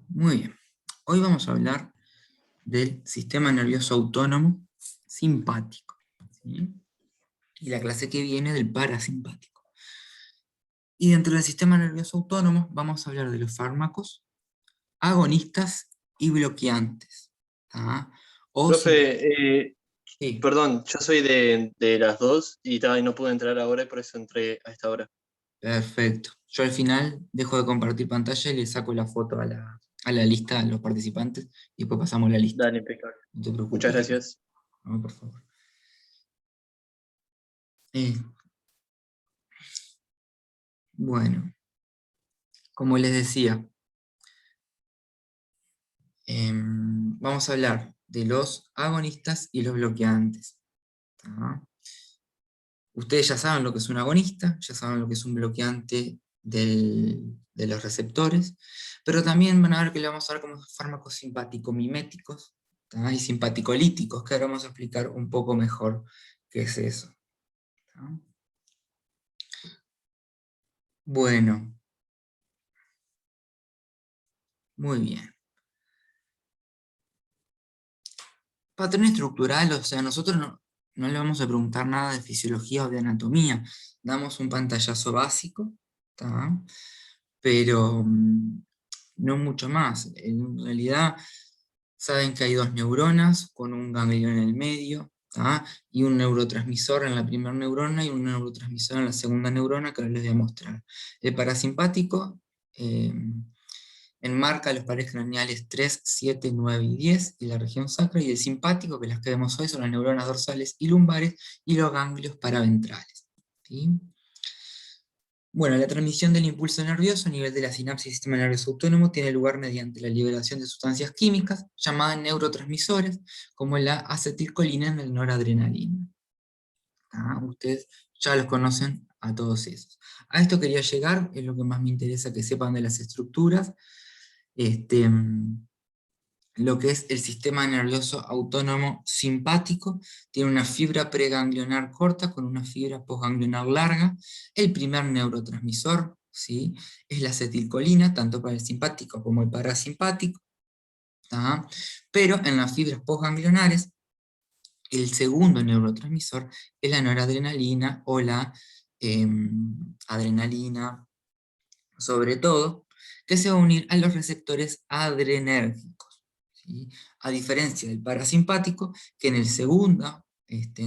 Muy bien. Hoy vamos a hablar del sistema nervioso autónomo simpático, ¿sí? Y la clase que viene del parasimpático. Y dentro del sistema nervioso autónomo vamos a hablar de los fármacos, agonistas y bloqueantes. ¿Tá? O si... Profe, Sí, perdón, yo soy de las dos y no pude entrar ahora y por eso entré a esta hora. perfecto. Yo al final dejo de compartir pantalla y le saco la foto a la lista de los participantes y después pasamos la lista. Dale, impecable. No te Muchas preocupes. gracias. No, por favor. Eh, bueno, como les decía, vamos a hablar de los agonistas y los bloqueantes. ¿Tá? Ustedes ya saben lo que es un agonista, ya saben lo que es un bloqueante de los receptores, pero también van a ver que le vamos a dar como fármacos simpático-miméticos, ¿tá? Y simpaticolíticos, que ahora vamos a explicar un poco mejor qué es eso. ¿Tá? Bueno, muy bien. Patrón estructural, o sea, nosotros no le vamos a preguntar nada de fisiología o de anatomía, damos un pantallazo básico, ¿tá? Pero no mucho más. En realidad saben que hay dos neuronas con un ganglio en el medio, ¿tá? Y un neurotransmisor en la primera neurona y un neurotransmisor en la segunda neurona, que ahora les voy a mostrar. El parasimpático eh, enmarca los pares craneales 3, 7, 9 y 10 y la región sacra, y el simpático, que las que vemos hoy son las neuronas dorsales y lumbares y los ganglios paraventrales. ¿Sí? Bueno, la transmisión del impulso nervioso a nivel de la sinapsis del sistema nervioso autónomo tiene lugar mediante la liberación de sustancias químicas llamadas neurotransmisores, como la acetilcolina y la noradrenalina. ¿Ah? Ustedes ya los conocen a todos esos. A esto quería llegar, es lo que más me interesa que sepan de las estructuras. Este, lo que es el sistema nervioso autónomo simpático, tiene una fibra preganglionar corta con una fibra postganglionar larga. El primer neurotransmisor, ¿sí?, es la acetilcolina, tanto para el simpático como el parasimpático. ¿Tá? Pero en las fibras postganglionares, el segundo neurotransmisor es la noradrenalina o la adrenalina, sobre todo, que se va a unir a los receptores adrenérgicos, ¿sí? A diferencia del parasimpático, que en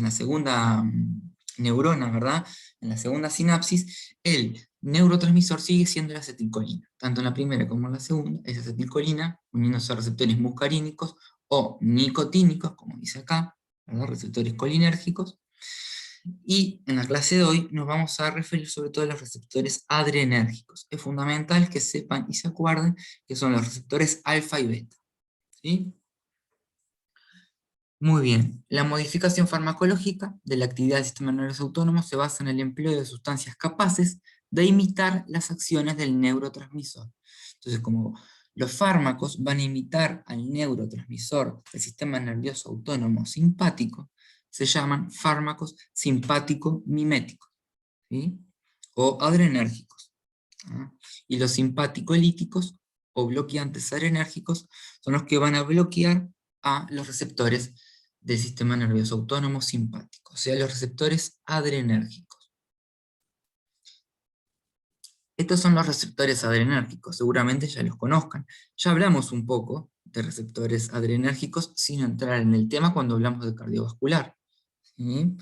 la segunda neurona, ¿verdad? En la segunda sinapsis, el neurotransmisor sigue siendo la acetilcolina. Tanto en la primera como en la segunda, es acetilcolina uniéndose a receptores muscarínicos o nicotínicos, como dice acá, ¿verdad? Receptores colinérgicos. Y en la clase de hoy nos vamos a referir sobre todo a los receptores adrenérgicos. Es fundamental que sepan y se acuerden que son los receptores alfa y beta. ¿Sí? Muy bien. La modificación farmacológica de la actividad del sistema nervioso autónomo se basa en el empleo de sustancias capaces de imitar las acciones del neurotransmisor. Entonces, como los fármacos van a imitar al neurotransmisor del sistema nervioso autónomo simpático, se llaman fármacos simpático-miméticos, ¿sí? O adrenérgicos. ¿Ah? Y los simpaticolíticos o bloqueantes adrenérgicos son los que van a bloquear a los receptores del sistema nervioso autónomo simpático, o sea, los receptores adrenérgicos. Estos son los receptores adrenérgicos, seguramente ya los conozcan. Ya hablamos un poco de receptores adrenérgicos sin entrar en el tema cuando hablamos de cardiovascular, ¿sí?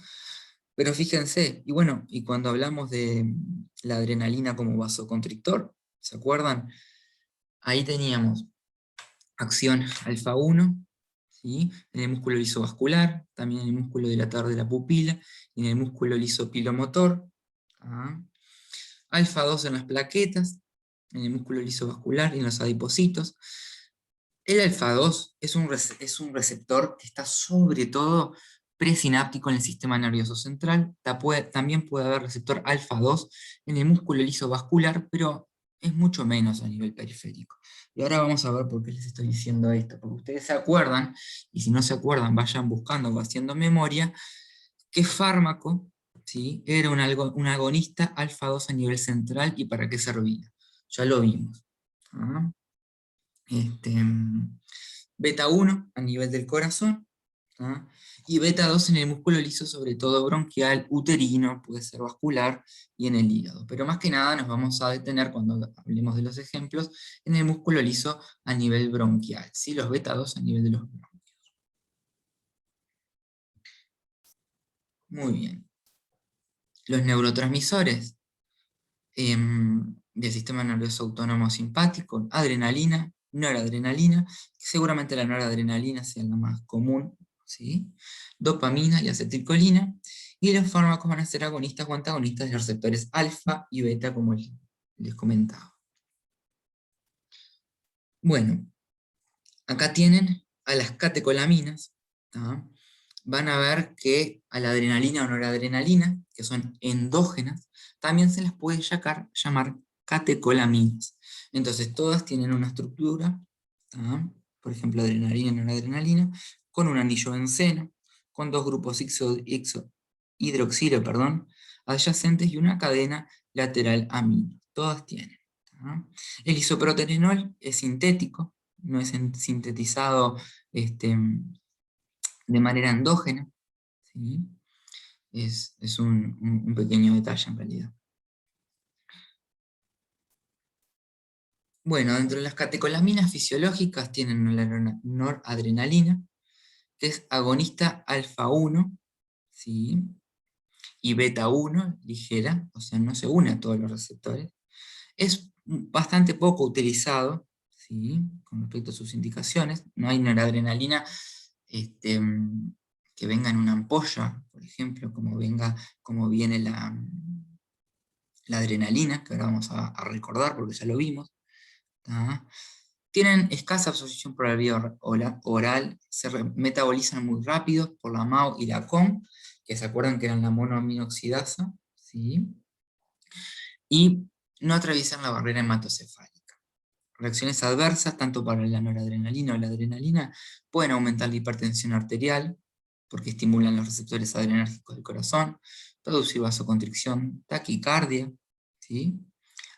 Pero fíjense, y bueno, y cuando hablamos de la adrenalina como vasoconstrictor, ¿se acuerdan? Ahí teníamos acción alfa 1, ¿sí?, en el músculo lisovascular, también en el músculo dilatador de la pupila, y en el músculo lisopilomotor. ¿Ah? Alfa 2 en las plaquetas, en el músculo lisovascular y en los adipocitos. El alfa 2 es un receptor que está sobre todo presináptico en el sistema nervioso central. También puede haber receptor alfa 2 en el músculo lisovascular, pero es mucho menos a nivel periférico. Y ahora vamos a ver por qué les estoy diciendo esto, porque ustedes se acuerdan, y si no se acuerdan vayan buscando o haciendo memoria, qué fármaco, ¿sí?, era un agonista alfa 2 a nivel central y para qué servía. Ya lo vimos. ¿Ah? este, beta 1 a nivel del corazón, ¿tá? Y beta 2 en el músculo liso, sobre todo bronquial, uterino, puede ser vascular, y en el hígado. Pero más que nada nos vamos a detener, cuando hablemos de los ejemplos, en el músculo liso a nivel bronquial, ¿sí? Los beta 2 a nivel de los bronquios. Muy bien. Los neurotransmisores del sistema nervioso autónomo simpático: adrenalina, noradrenalina, seguramente la noradrenalina sea la más común, ¿sí? Dopamina y acetilcolina, y los fármacos van a ser agonistas o antagonistas de los receptores alfa y beta, como les comentaba. Bueno, acá tienen a las catecolaminas, ¿tá? Van a ver que a la adrenalina o noradrenalina, que son endógenas, también se las puede llamar catecolaminas. Entonces todas tienen una estructura, ¿tá? Por ejemplo, adrenalina y noradrenalina, con un anillo benceno, con dos grupos hidroxilo, adyacentes, y una cadena lateral amino. Todas tienen, ¿tá? El isoproterenol es sintético, no es sintetizado de manera endógena, ¿sí? Es un pequeño detalle en realidad. Bueno, dentro de las catecolaminas fisiológicas tienen la noradrenalina, que es agonista alfa 1, ¿sí? Y beta 1, ligera, o sea, no se une a todos los receptores. Es bastante poco utilizado, ¿sí? Con respecto a sus indicaciones. No hay noradrenalina que venga en una ampolla, por ejemplo, como viene la adrenalina, que ahora vamos a recordar porque ya lo vimos. ¿Tá? Tienen escasa absorción por la vía oral, se metabolizan muy rápido por la MAO y la COM, que se acuerdan que eran la monoaminoxidasa, ¿sí? Y no atraviesan la barrera hematocefálica. Reacciones adversas, tanto para la noradrenalina o la adrenalina, pueden aumentar la hipertensión arterial, porque estimulan los receptores adrenérgicos del corazón, producir vasoconstricción, taquicardia, ¿sí?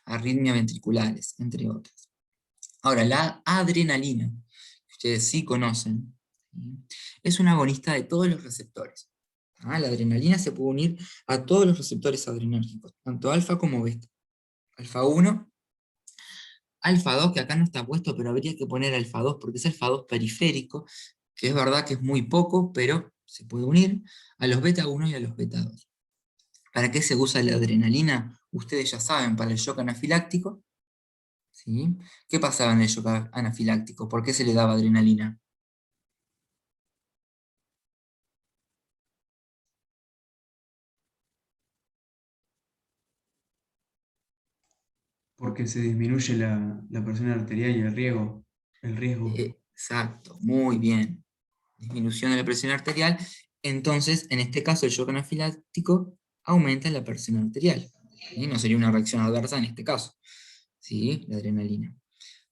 Arritmias ventriculares, entre otras. Ahora, la adrenalina, que ustedes sí conocen, ¿sí? Es un agonista de todos los receptores. ¿Ah? La adrenalina se puede unir a todos los receptores adrenérgicos, tanto alfa como beta. Alfa 1, alfa 2, que acá no está puesto, pero habría que poner alfa 2 porque es alfa 2 periférico, que es verdad que es muy poco, pero se puede unir a los beta 1 y a los beta 2. ¿Para qué se usa la adrenalina? Ustedes ya saben, para el shock anafiláctico, ¿sí? ¿Qué pasaba en el shock anafiláctico? ¿Por qué se le daba adrenalina? Porque se disminuye la presión arterial y el riesgo. El riesgo. Exacto, muy bien. Disminución de la presión arterial. Entonces, en este caso, el shock anafiláctico aumenta la presión arterial. ¿Sí? No sería una reacción adversa en este caso, ¿sí? La adrenalina.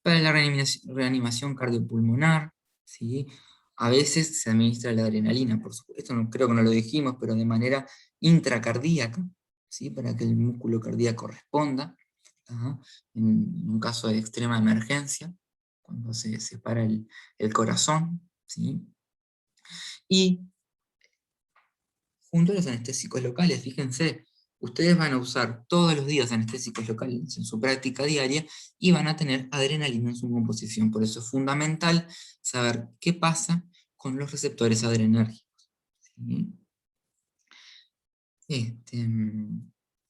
Para la reanimación cardiopulmonar, ¿sí? A veces se administra la adrenalina, por supuesto, esto no, creo que no lo dijimos, pero de manera intracardíaca, ¿sí? Para que el músculo cardíaco responda, ¿tá? En un caso de extrema emergencia, cuando se separa el corazón, ¿sí? Y junto a los anestésicos locales, fíjense, ustedes van a usar todos los días anestésicos locales en su práctica diaria y van a tener adrenalina en su composición. Por eso es fundamental saber qué pasa con los receptores adrenérgicos, ¿sí?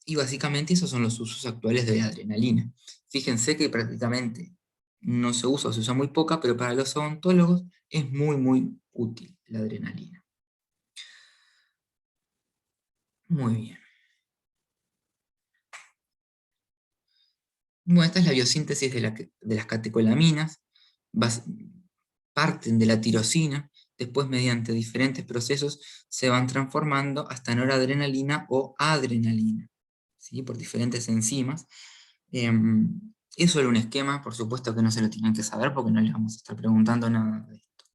Y básicamente esos son los usos actuales de la adrenalina. Fíjense que prácticamente no se usa, o se usa muy poca, pero para los odontólogos es muy, muy útil la adrenalina. Muy bien. Bueno, esta es la biosíntesis de las catecolaminas. Parten de la tirosina, después mediante diferentes procesos se van transformando hasta noradrenalina o adrenalina, ¿sí? Por diferentes enzimas. Es solo un esquema, por supuesto que no se lo tienen que saber porque no les vamos a estar preguntando nada de esto.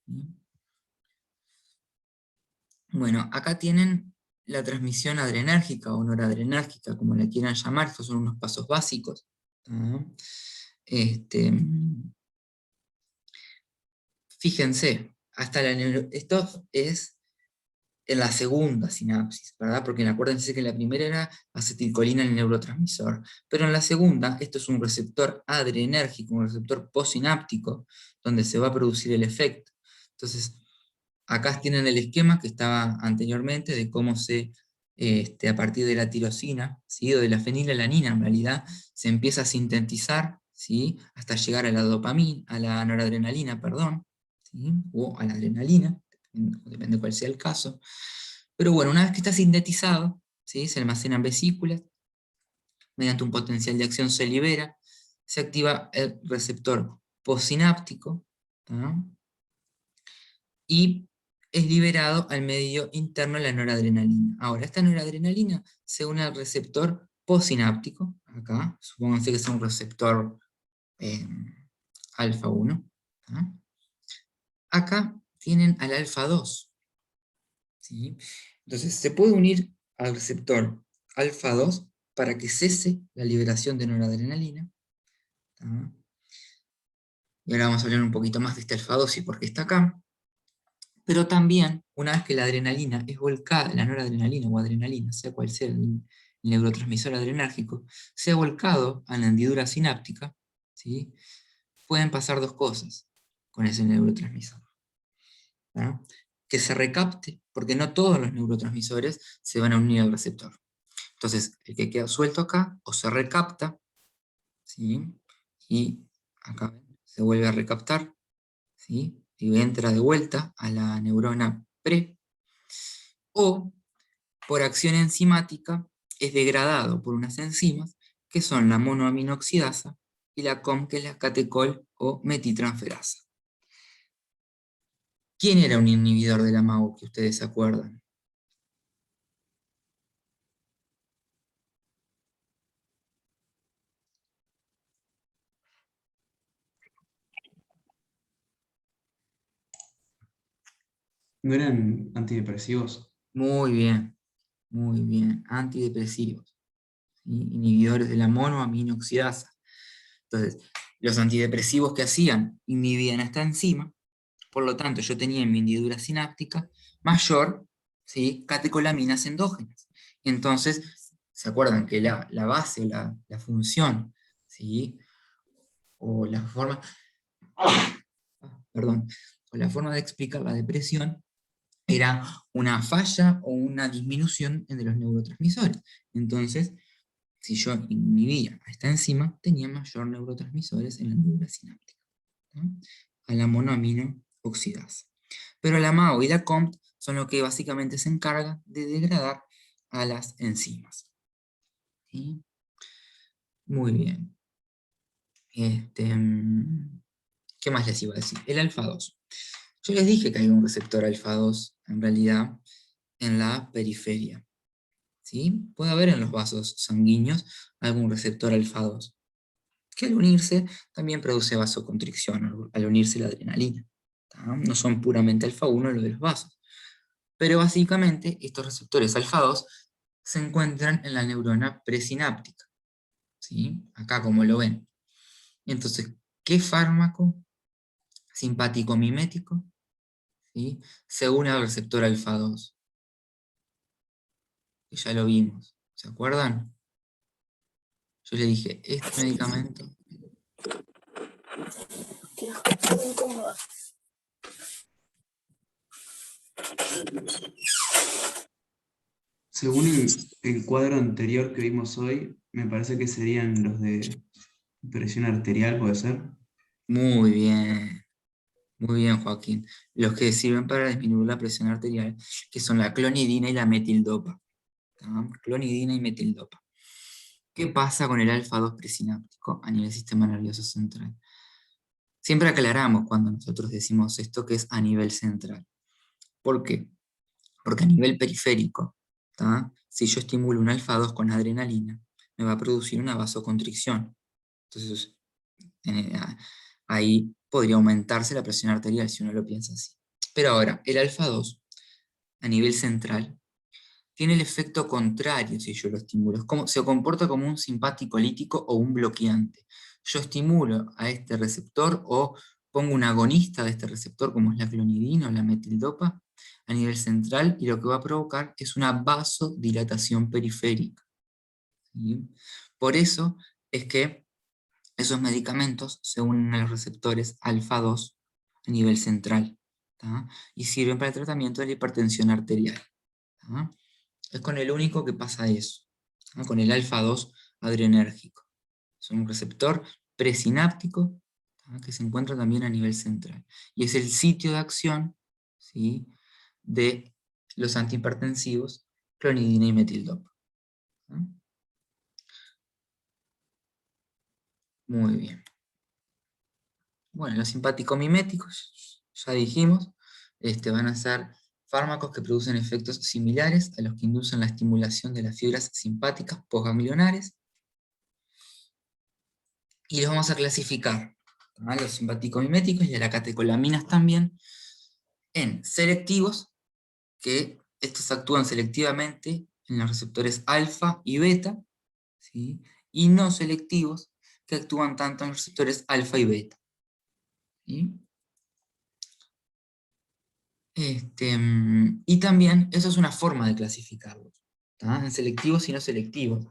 ¿Sí? Bueno, acá tienen la transmisión adrenérgica o noradrenérgica, como la quieran llamar. Estos son unos pasos básicos. ¿Tá? Fíjense, esto es en la segunda sinapsis, ¿verdad? Porque acuérdense que en la primera era acetilcolina el neurotransmisor, pero en la segunda, esto es un receptor adrenérgico, un receptor postsináptico, donde se va a producir el efecto. Entonces, acá tienen el esquema que estaba anteriormente de cómo a partir de la tirosina, ¿sí? O de la fenilalanina, en realidad, se empieza a sintetizar, ¿sí? Hasta llegar a la dopamina, a la noradrenalina, perdón, ¿sí? O a la adrenalina, depende cuál sea el caso. Pero bueno, una vez que está sintetizado, ¿sí? Se almacena en vesículas, mediante un potencial de acción se libera, se activa el receptor postsináptico, ¿tá? Y es liberado al medio interno la noradrenalina. Ahora, esta noradrenalina se une al receptor postsináptico, acá, supónganse que es un receptor eh, alfa 1. ¿Tá? Acá tienen al alfa 2. ¿Sí? Entonces se puede unir al receptor alfa 2 para que cese la liberación de noradrenalina. ¿Tá? Y ahora vamos a hablar un poquito más de este alfa 2 y por qué está acá. Pero también, una vez que la adrenalina es volcada, la noradrenalina o adrenalina, sea cual sea el neurotransmisor adrenérgico, sea volcado a la hendidura sináptica, ¿sí? Pueden pasar dos cosas con ese neurotransmisor. ¿No? Que se recapte, porque no todos los neurotransmisores se van a unir al receptor. Entonces, el que queda suelto acá, o se recapta, ¿sí? Y acá se vuelve a recaptar, ¿sí? Y entra de vuelta a la neurona pre, o por acción enzimática es degradado por unas enzimas que son la monoaminoxidasa y la COM, que es la catecol o metitransferasa. ¿Quién era un inhibidor de la MAO que ustedes se acuerdan? ¿No eran antidepresivos? Muy bien, antidepresivos, ¿sí? Inhibidores de la monoaminoxidasa. Entonces, los antidepresivos que hacían inhibían esta enzima, por lo tanto yo tenía en mi hendidura sináptica mayor, ¿sí? Catecolaminas endógenas. Entonces, ¿se acuerdan que la base o la función, ¿sí? O la forma, perdón, o la forma de explicar la depresión era una falla o una disminución de los neurotransmisores? Entonces, si yo inhibía a esta enzima, tenía mayor neurotransmisores en la hendidura sináptica, ¿no? A la monoamino oxidasa. Pero la MAO y la COMT son lo que básicamente se encargan de degradar a las enzimas. ¿Sí? Muy bien. ¿Qué más les iba a decir? El alfa 2. Yo les dije que hay un receptor alfa 2, en realidad, en la periferia. ¿Sí? Puede haber en los vasos sanguíneos algún receptor alfa 2, que al unirse también produce vasoconstricción, al unirse la adrenalina. ¿Tá? No son puramente alfa 1 lo de los vasos. Pero básicamente estos receptores alfa 2 se encuentran en la neurona presináptica. ¿Sí? Acá como lo ven. Entonces, ¿qué fármaco simpático mimético, ¿sí? Se une al receptor alfa 2? Que ya lo vimos. ¿Se acuerdan? Yo le dije, este medicamento. Según el cuadro anterior que vimos hoy, me parece que serían los de presión arterial, ¿puede ser? Muy bien, Joaquín. Los que sirven para disminuir la presión arterial, que son la clonidina y la metildopa. ¿Tá? Clonidina y metildopa. ¿Qué pasa con el alfa 2 presináptico a nivel sistema nervioso central? Siempre aclaramos cuando nosotros decimos esto que es a nivel central. ¿Por qué? Porque a nivel periférico, ¿tá? Si yo estimulo un alfa 2 con adrenalina, me va a producir una vasoconstricción. Entonces, eh, ahí podría aumentarse la presión arterial si uno lo piensa así. Pero ahora, el alfa 2 a nivel central tiene el efecto contrario si yo lo estimulo. Se comporta como un simpático lítico o un bloqueante. Yo estimulo a este receptor o pongo un agonista de este receptor, como es la clonidina o la metildopa, a nivel central, y lo que va a provocar es una vasodilatación periférica. ¿Sí? Por eso es que esos medicamentos se unen a los receptores alfa 2 a nivel central, ¿tá? Y sirven para el tratamiento de la hipertensión arterial, ¿tá? Es con el único que pasa eso, ¿tá? Con el alfa 2 adrenérgico. Es un receptor presináptico, ¿tá? Que se encuentra también a nivel central. Y es el sitio de acción, ¿sí?, de los antihipertensivos, clonidina y metildopa, ¿tá? Muy bien. Bueno, los simpático-miméticos, ya dijimos, van a ser fármacos que producen efectos similares a los que inducen la estimulación de las fibras simpáticas postganglionares. Y los vamos a clasificar, ¿tá? Los simpático-miméticos y a las catecolaminas también, en selectivos, que estos actúan selectivamente en los receptores alfa y beta, ¿sí?, y no selectivos, que actúan tanto en los receptores alfa y beta, ¿sí? Y también, eso es una forma de clasificarlos, ¿tá? En selectivos y no selectivos,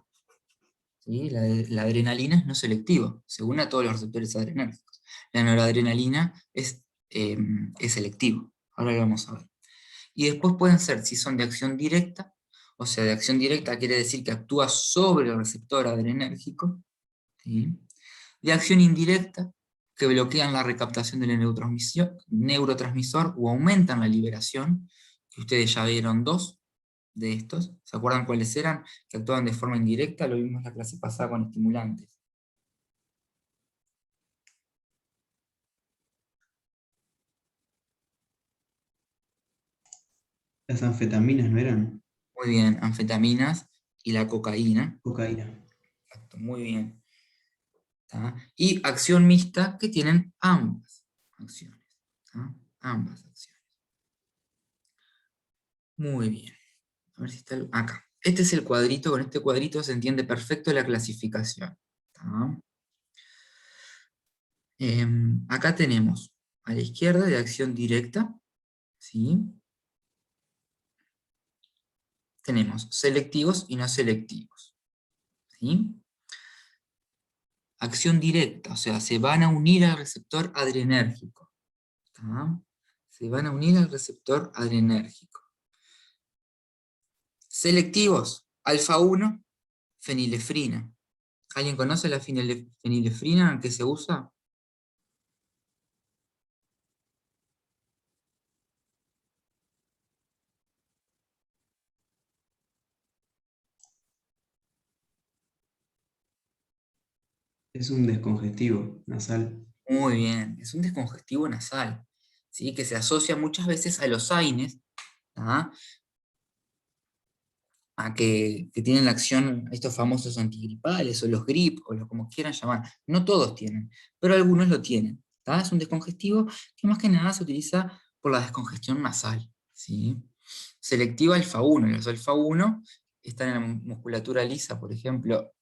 ¿sí? La adrenalina es no selectiva, se une a todos los receptores adrenérgicos. La noradrenalina es selectivo, ahora lo vamos a ver. Y después pueden ser, si son de acción directa, o sea, de acción directa quiere decir que actúa sobre el receptor adrenérgico, ¿sí? De acción indirecta, que bloquean la recaptación del neurotransmisor o aumentan la liberación, que ustedes ya vieron dos de estos. ¿Se acuerdan cuáles eran? Que actúan de forma indirecta, lo vimos en la clase pasada con estimulantes. Las anfetaminas, ¿no eran? Muy bien, anfetaminas y la cocaína. Cocaína. Exacto, muy bien. ¿Tá? Y acción mixta, que tienen ambas acciones, ¿tá? Ambas acciones. Muy bien. A ver si está acá. Este es el cuadrito, con este cuadrito se entiende perfecto la clasificación, ¿tá? Acá tenemos a la izquierda de acción directa, ¿sí? Tenemos selectivos y no selectivos, ¿sí? Acción directa, o sea, se van a unir al receptor adrenérgico, ¿tá? Se van a unir al receptor adrenérgico. Selectivos, alfa 1, fenilefrina. ¿Alguien conoce la fenilefrina en qué se usa? Es un descongestivo nasal. Muy bien, es un descongestivo nasal, ¿sí? Que se asocia muchas veces a los AINES, ¿tá? A que tienen la acción, estos famosos antigripales, o los GRIP, o los como quieran llamar. No todos tienen, pero algunos lo tienen, ¿tá? Es un descongestivo que más que nada se utiliza por la descongestión nasal, ¿sí? Selectivo alfa 1, los alfa 1 están en la musculatura lisa, por ejemplo,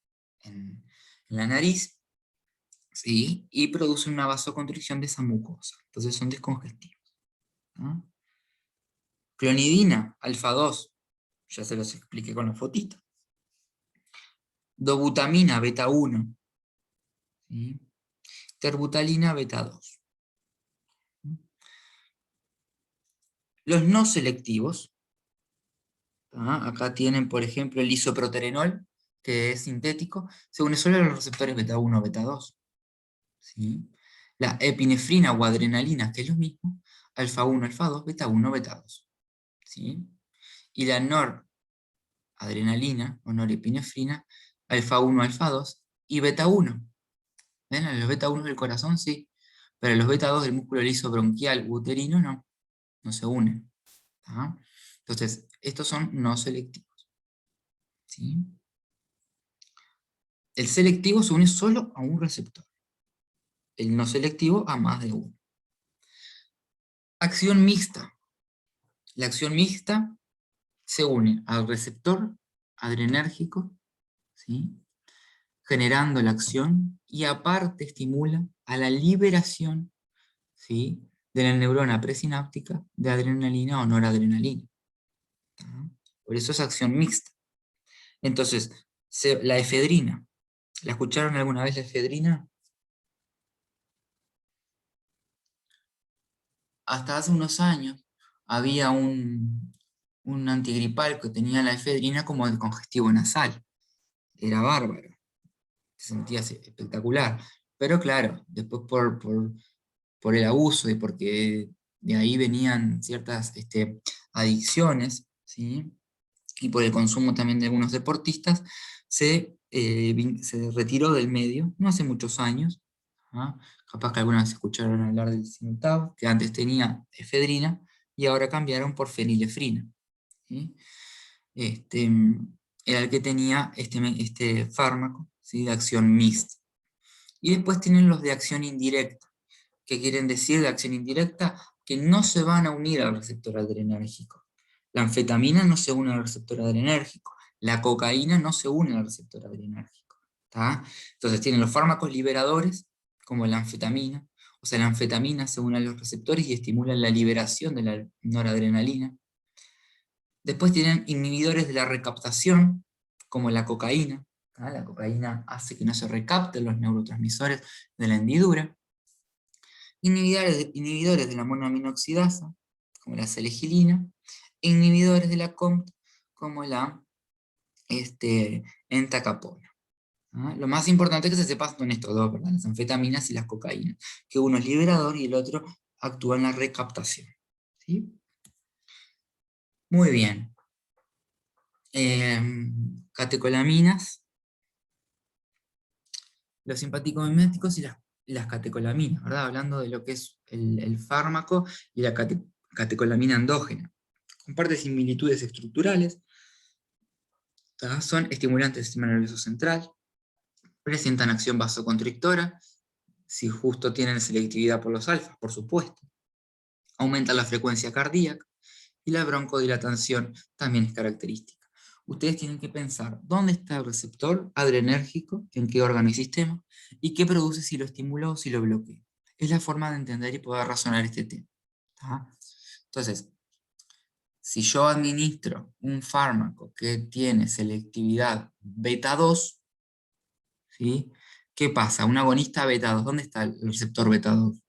en la nariz, ¿sí? Y producen una vasoconstricción de esa mucosa, entonces son descongestivos, ¿tá? Clonidina, alfa 2, ya se los expliqué con la fotito. Dobutamina, beta 1, ¿sí? Terbutalina, beta 2. Los no selectivos, ¿tá? Acá tienen, por ejemplo, el isoproterenol, que es sintético, se une solo a los receptores beta 1 o beta 2. ¿Sí? La epinefrina o adrenalina, que es lo mismo, alfa 1, alfa 2, beta 1, beta 2. ¿Sí? Y la noradrenalina o norepinefrina, alfa 1, alfa 2 y beta 1. ¿Ven? Los beta 1 del corazón sí, pero los beta 2 del músculo liso bronquial u uterino no se unen, ¿tá? Entonces, estos son no selectivos, ¿sí? El selectivo se une solo a un receptor, el no selectivo a más de uno. Acción mixta. La acción mixta se une al receptor adrenérgico, ¿sí?, generando la acción, y aparte estimula a la liberación, ¿sí? De la neurona presináptica de adrenalina o noradrenalina. ¿Tá? Por eso es acción mixta. Entonces, la efedrina. ¿La escucharon alguna vez la efedrina? Hasta hace unos años había un antigripal que tenía la efedrina como el congestivo nasal. Era bárbaro. Te sentías espectacular. Pero claro, después por el abuso y porque de ahí venían ciertas adicciones, ¿sí? Y por el consumo también de algunos deportistas, se retiró del medio, no hace muchos años. ¿Ah? Capaz que algunas escucharon hablar del Sinotab, que antes tenía efedrina, y ahora cambiaron por fenilefrina. ¿Sí? Este, era el que tenía este fármaco, ¿sí? De acción mixta. Y después tienen los de acción indirecta. ¿Qué quieren decir de acción indirecta? Que no se van a unir al receptor adrenérgico. La anfetamina no se une al receptor adrenérgico. La cocaína no se une al receptor adrenérgico. ¿Tá? Entonces tienen los fármacos liberadores, como la anfetamina. O sea, la anfetamina se une a los receptores y estimula la liberación de la noradrenalina. Después tienen inhibidores de la recaptación, como la cocaína. ¿Tá? La cocaína hace que no se recapten los neurotransmisores de la hendidura. Inhibidores de la monoaminoxidasa, como la selegilina, e inhibidores de la COMT, como la entacapona. ¿Ah? Lo más importante es que se sepan son estos dos, ¿verdad? Las anfetaminas y las cocaínas, que uno es liberador y el otro actúa en la recaptación. ¿Sí? Muy bien. Catecolaminas, los simpaticomiméticos y las catecolaminas, ¿verdad? Hablando de lo que es el fármaco y la catecolamina endógena. Comparte similitudes estructurales, ¿tá? Son estimulantes del sistema nervioso central, presentan acción vasoconstrictora, si justo tienen selectividad por los alfas, por supuesto. Aumentan la frecuencia cardíaca y la broncodilatación también es característica. Ustedes tienen que pensar dónde está el receptor adrenérgico, en qué órgano y sistema, y qué produce si lo estimula o si lo bloquea. Es la forma de entender y poder razonar este tema. ¿Tá? Entonces, si yo administro un fármaco que tiene selectividad beta 2, ¿sí? ¿Qué pasa? Un agonista beta 2, ¿dónde está el receptor beta 2?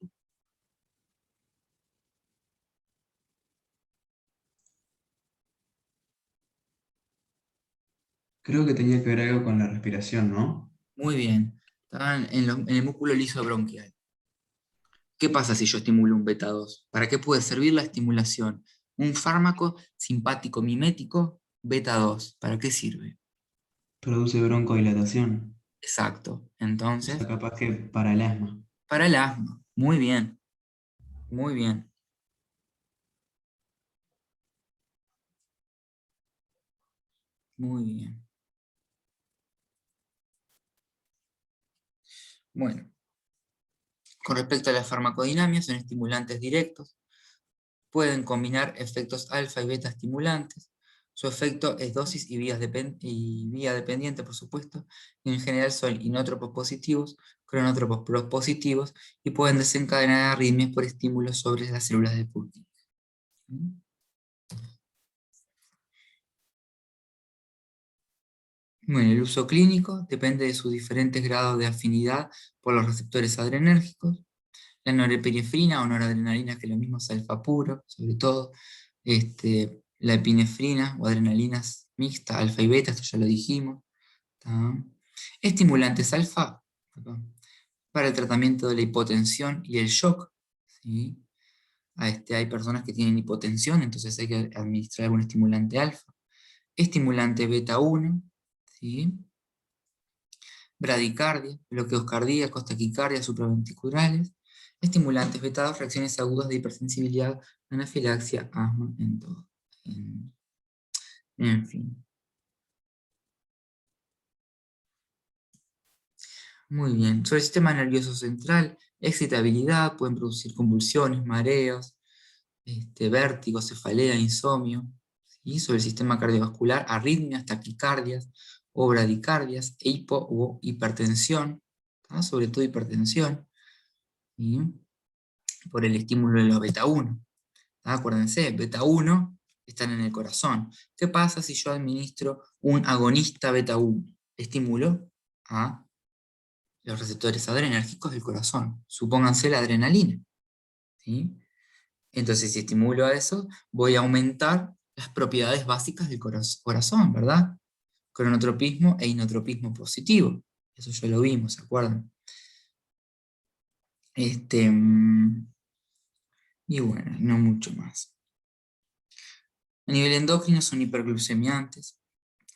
Creo que tenía que ver algo con la respiración, ¿no? Muy bien, está en el músculo liso bronquial. ¿Qué pasa si yo estimulo un beta 2? ¿Para qué puede servir la estimulación? Un fármaco simpático mimético beta 2, ¿para qué sirve? Produce broncodilatación. Exacto, O sea, entonces, capaz que para el asma. para el asma. Muy bien, muy bien, muy bien. Bueno, con respecto a la farmacodinamia, son estimulantes directos, pueden combinar efectos alfa y beta estimulantes. Su efecto es dosis y vía dependiente, por supuesto, y en general son inótropos positivos, cronótropos positivos, y pueden desencadenar arritmias por estímulos sobre las células de Purkinje. Bueno, el uso clínico depende de sus diferentes grados de afinidad por los receptores adrenérgicos. La norepinefrina o noradrenalina, que lo mismo es alfa puro, sobre todo, la epinefrina o adrenalinas mixtas, alfa y beta, esto ya lo dijimos. ¿Tá? Estimulantes alfa, perdón, para el tratamiento de la hipotensión y el shock. ¿Sí? Hay personas que tienen hipotensión, entonces hay que administrar algún estimulante alfa. Estimulante beta 1, ¿sí? Bradicardia, bloqueos cardíacos, taquicardia, supraventriculares, estimulantes beta 2, reacciones agudas de hipersensibilidad, anafilaxia, asma, en todo. En fin. Muy bien. Sobre el sistema nervioso central, excitabilidad, pueden producir convulsiones, mareos, vértigo, cefalea, insomnio. ¿Sí? Sobre el sistema cardiovascular, arritmias, taquicardias o bradicardias, hipo o hipertensión, ¿tá? Sobre todo hipertensión. ¿Sí? por el estímulo de los beta 1. Acuérdense, beta 1 están en el corazón. ¿Qué pasa si yo administro un agonista beta 1? Estimulo a los receptores adrenérgicos del corazón. Supónganse la adrenalina, ¿sí? Entonces, si estimulo a eso, voy a aumentar las propiedades básicas del corazón, ¿verdad? Cronotropismo e inotropismo positivo. Eso ya lo vimos, ¿se acuerdan? Y bueno, no mucho más. A nivel endocrino son hiperglucemiantes,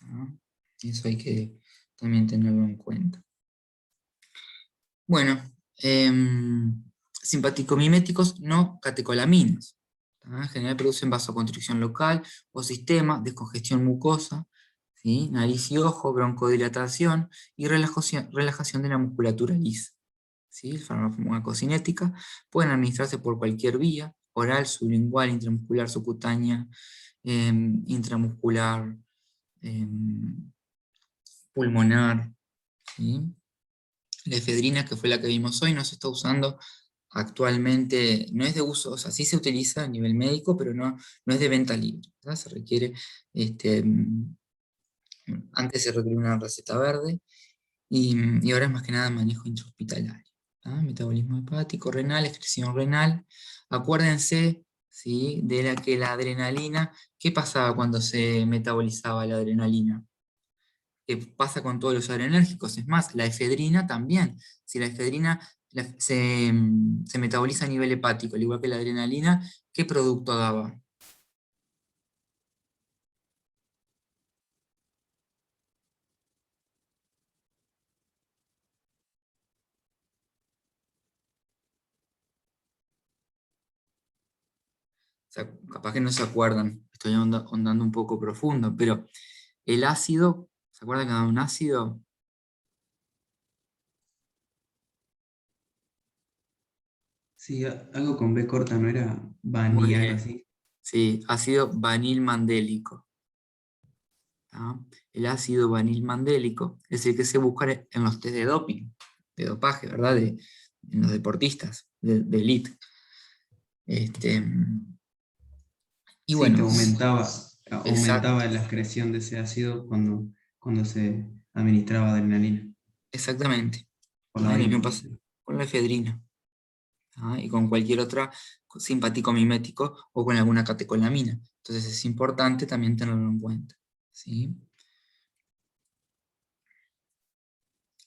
¿no? Eso hay que también tenerlo en cuenta. Bueno, simpaticomiméticos no catecolaminos. En general producen vasoconstricción local o sistema, descongestión mucosa, ¿sí? Nariz y ojo, broncodilatación y relajación de la musculatura lisa. ¿Sí? Farmacocinética pueden administrarse por cualquier vía, oral, sublingual, intramuscular, subcutánea, intramuscular, pulmonar. ¿Sí? La efedrina, que fue la que vimos hoy, no se está usando actualmente, no es de uso, o sea, sí se utiliza a nivel médico, pero no es de venta libre, ¿verdad? Se requiere, antes se requería una receta verde, y ahora es más que nada manejo intrahospitalario. Metabolismo hepático, renal, excreción renal. Acuérdense, ¿sí?, de que la adrenalina, ¿qué pasaba cuando se metabolizaba la adrenalina? Que pasa con todos los adrenérgicos, es más, la efedrina también. Si la efedrina se metaboliza a nivel hepático, al igual que la adrenalina, ¿qué producto daba? O sea, capaz que no se acuerdan, estoy ahondando un poco profundo, pero el ácido, ¿se acuerdan que daba un ácido? Sí, algo con B corta, ¿no era Muy Bani, algo bien. así? Sí, ácido vanilmandélico. ¿Tá? El ácido vanilmandélico es el que se busca en los test de doping, de dopaje, ¿verdad? En los deportistas de elite. Y Sí, que bueno, aumentaba la excreción de ese ácido cuando se administraba adrenalina exactamente. por la Lo mismo orina. pasa con la efedrina. Y con cualquier otra simpático mimético o con alguna catecolamina. Entonces es importante también tenerlo en cuenta, ¿sí?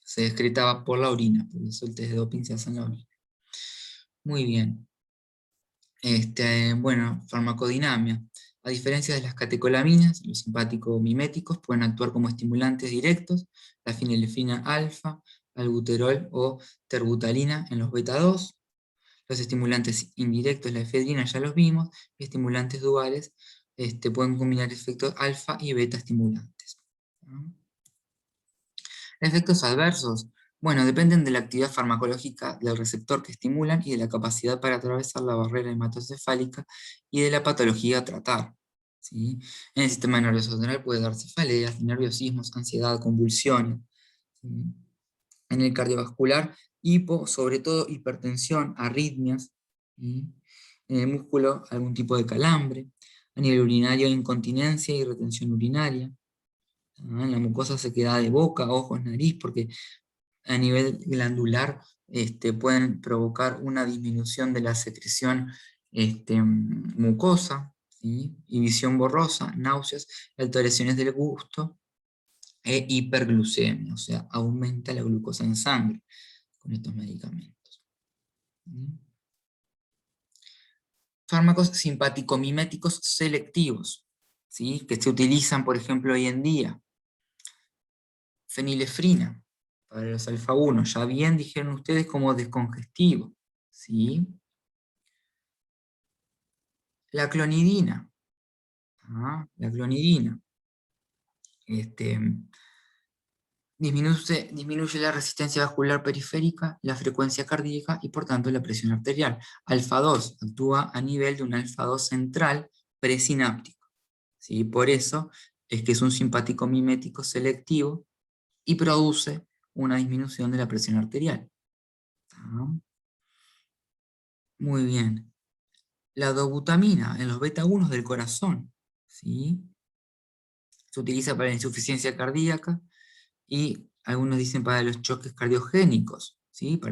Se excretaba por la orina, por eso el test de doping se hace en la orina. Muy bien. Bueno, farmacodinamia. A diferencia de las catecolaminas, los simpático-miméticos pueden actuar como estimulantes directos, la fenilefrina alfa, albuterol o terbutalina en los beta 2. Los estimulantes indirectos, la efedrina ya los vimos, y estimulantes duales pueden combinar efectos alfa y beta estimulantes. ¿No? Efectos adversos, bueno, dependen de la actividad farmacológica del receptor que estimulan y de la capacidad para atravesar la barrera hematocefálica y de la patología a tratar. ¿Sí? En el sistema nervioso central puede dar cefaleas, nerviosismos, ansiedad, convulsiones. ¿Sí? En el cardiovascular, sobre todo hipertensión, arritmias. ¿Sí? En el músculo, algún tipo de calambre. A nivel urinario, incontinencia y retención urinaria. En la mucosa sequedad de boca, ojos, nariz, porque a nivel glandular pueden provocar una disminución de la secreción mucosa, ¿sí? Y visión borrosa, náuseas, alteraciones del gusto e hiperglucemia, o sea, aumenta la glucosa en sangre con estos medicamentos. ¿Sí? Fármacos simpático-miméticos selectivos, ¿sí? Que se utilizan, por ejemplo, hoy en día. Fenilefrina, para los alfa 1, ya bien dijeron ustedes como descongestivo, ¿sí? La clonidina, la clonidina, disminuye la resistencia vascular periférica, la frecuencia cardíaca y por tanto la presión arterial. Alfa 2 actúa a nivel de un alfa 2 central presináptico, ¿sí? Por eso es que es un simpático mimético selectivo y produce una disminución de la presión arterial. Muy bien. La dobutamina en los beta 1 del corazón, ¿sí? Se utiliza para la insuficiencia cardíaca y algunos dicen para los choques cardiogénicos, ¿sí? No,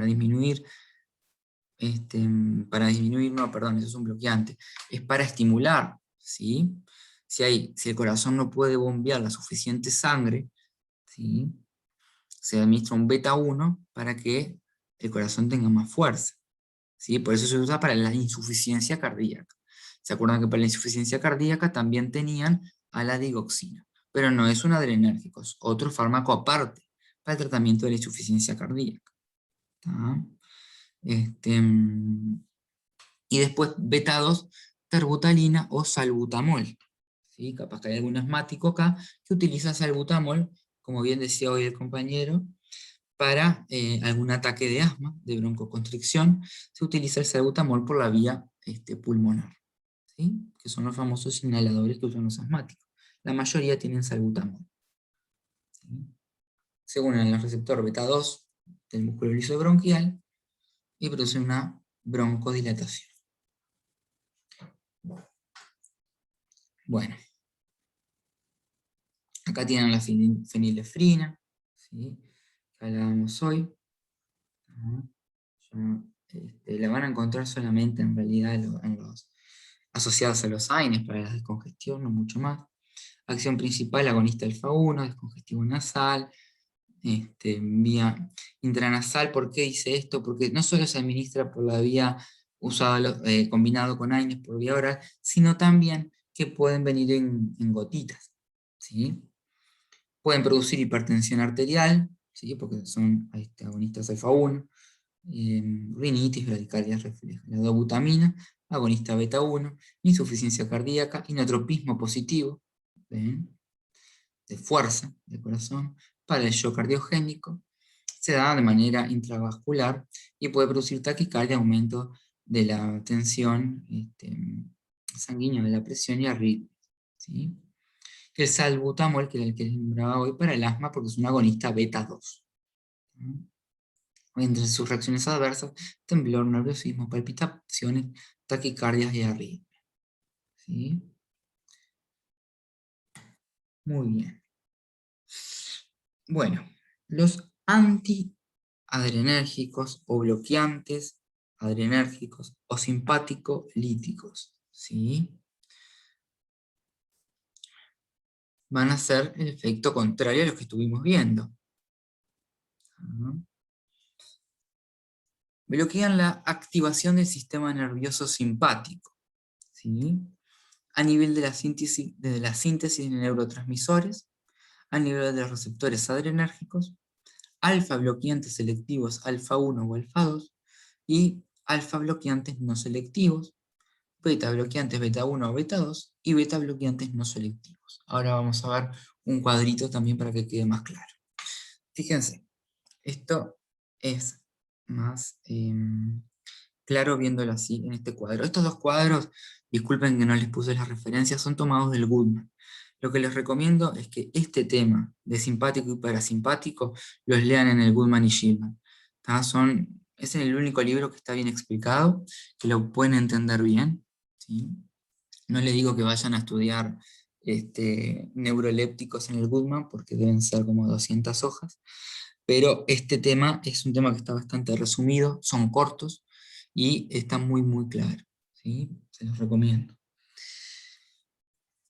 perdón, eso es un bloqueante. Es para estimular, ¿sí? Si el corazón no puede bombear la suficiente sangre, ¿sí? Se administra un beta 1 para que el corazón tenga más fuerza, ¿sí? Por eso se usa para la insuficiencia cardíaca. ¿Se acuerdan que para la insuficiencia cardíaca también tenían a la digoxina? Pero no es un adrenérgico, es otro fármaco aparte para el tratamiento de la insuficiencia cardíaca. ¿Tá? Y después beta 2, terbutalina o salbutamol. ¿Sí? Capaz que hay algún asmático acá que utiliza salbutamol, como bien decía hoy el compañero, para algún ataque de asma, de broncoconstricción, se utiliza el salbutamol por la vía pulmonar, ¿sí? Que son los famosos inhaladores que usan los asmáticos. La mayoría tienen salbutamol, ¿sí? Se unen al receptor beta 2 del músculo liso bronquial y producen una broncodilatación. Bueno, acá tienen la fenilefrina, ¿sí? Que hablábamos hoy. La van a encontrar solamente en realidad en los asociados a los AINES para la descongestión, no mucho más. Acción principal, agonista alfa 1, descongestivo nasal, vía intranasal. ¿Por qué dice esto? Porque no solo se administra por la vía combinado con AINES por vía oral, sino también que pueden venir en gotitas, ¿sí? Pueden producir hipertensión arterial, ¿sí? Porque son agonistas alfa 1, rinitis, bradicardia refleja. La dobutamina, agonista beta 1, insuficiencia cardíaca, inotropismo positivo, ¿ven? De fuerza del corazón, para el shock cardiogénico, se da de manera intravascular y puede producir taquicardia, aumento de la tensión sanguínea, de la presión y arritmia, ¿sí? El salbutamol, que era el que les nombraba hoy, para el asma, porque es un agonista beta 2. Entre sus reacciones adversas, temblor, nerviosismo, palpitaciones, taquicardias y arritmia, ¿sí? Muy bien. Bueno, los antiadrenérgicos o bloqueantes adrenérgicos o simpático-líticos, ¿sí? Van a hacer el efecto contrario a lo que estuvimos viendo. Bloquean la activación del sistema nervioso simpático, ¿sí? A nivel de la síntesis de neurotransmisores, a nivel de los receptores adrenérgicos, alfa bloqueantes selectivos alfa 1 o alfa 2, y alfa bloqueantes no selectivos, beta bloqueantes beta 1 o beta 2, y beta bloqueantes no selectivos. Ahora vamos a ver un cuadrito también para que quede más claro. Fíjense, esto es más claro viéndolo así en este cuadro. Estos dos cuadros, disculpen que no les puse las referencias, son tomados del Goodman. Lo que les recomiendo es que este tema de simpático y parasimpático los lean en el Goodman y Gilman. Es el único libro que está bien explicado, que lo pueden entender bien, ¿sí? No les digo que vayan a estudiar neurolépticos en el Goodman, porque deben ser como 200 hojas, pero este tema es un tema que está bastante resumido, son cortos, y está muy muy claro, ¿sí? Se los recomiendo.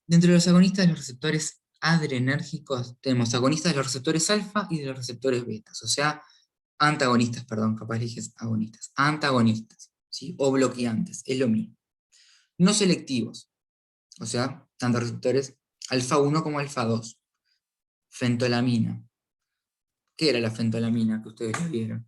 Dentro de los agonistas de los receptores adrenérgicos, tenemos agonistas de los receptores alfa y de los receptores betas, o sea, antagonistas, perdón, capaz dije agonistas, antagonistas, ¿sí? O bloqueantes, es lo mismo. No selectivos, o sea, tanto receptores alfa 1 como alfa 2. Fentolamina. ¿Qué era la fentolamina que ustedes vieron?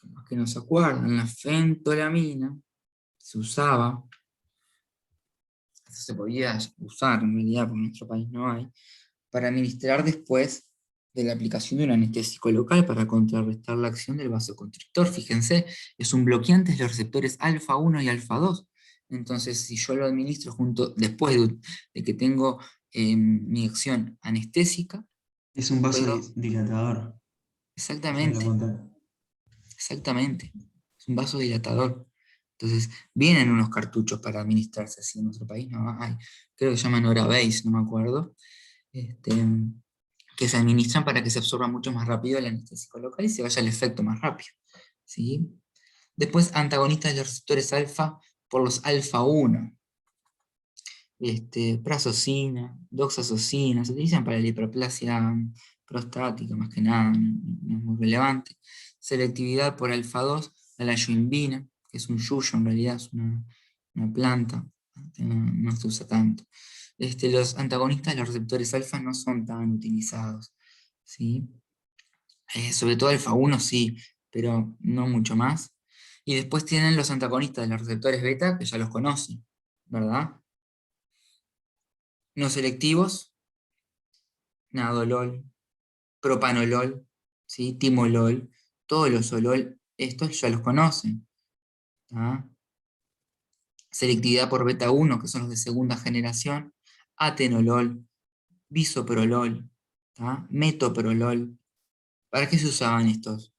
Los que no se acuerdan, la fentolamina se usaba, se podía usar en realidad, porque en nuestro país no hay, para administrar después de la aplicación de un anestésico local para contrarrestar la acción del vasoconstrictor. Fíjense, es un bloqueante de los receptores alfa 1 y alfa 2. Entonces, si yo lo administro después de que tengo mi acción anestésica, Es un puedo, vasodilatador. Ya me lo exactamente, contaron. exactamente, es un vasodilatador. Entonces, vienen unos cartuchos para administrarse así en nuestro país, no hay, creo que se llaman Orabase, no me acuerdo, este, que se administran para que se absorba mucho más rápido el anestésico local y se vaya el efecto más rápido, ¿sí? Después, antagonistas de los receptores alfa por los alfa 1, prazosina, doxazosina, se utilizan para la hiperplasia prostática, más que nada, no es muy relevante. Selectividad por alfa 2, la yoimbina, que es un yuyo, en realidad es una planta, que no se usa tanto. Los antagonistas de los receptores alfa no son tan utilizados, ¿sí? Sobre todo alfa 1 sí, pero no mucho más. Y después tienen los antagonistas de los receptores beta, que ya los conocen, ¿verdad? No selectivos, nadolol, propanolol, ¿sí? Timolol, todos los olol, estos ya los conocen. ¿Tá? Selectividad por beta 1, que son los de segunda generación, atenolol, bisoprolol, ¿tá? Metoprolol. ¿Para qué se usaban estos?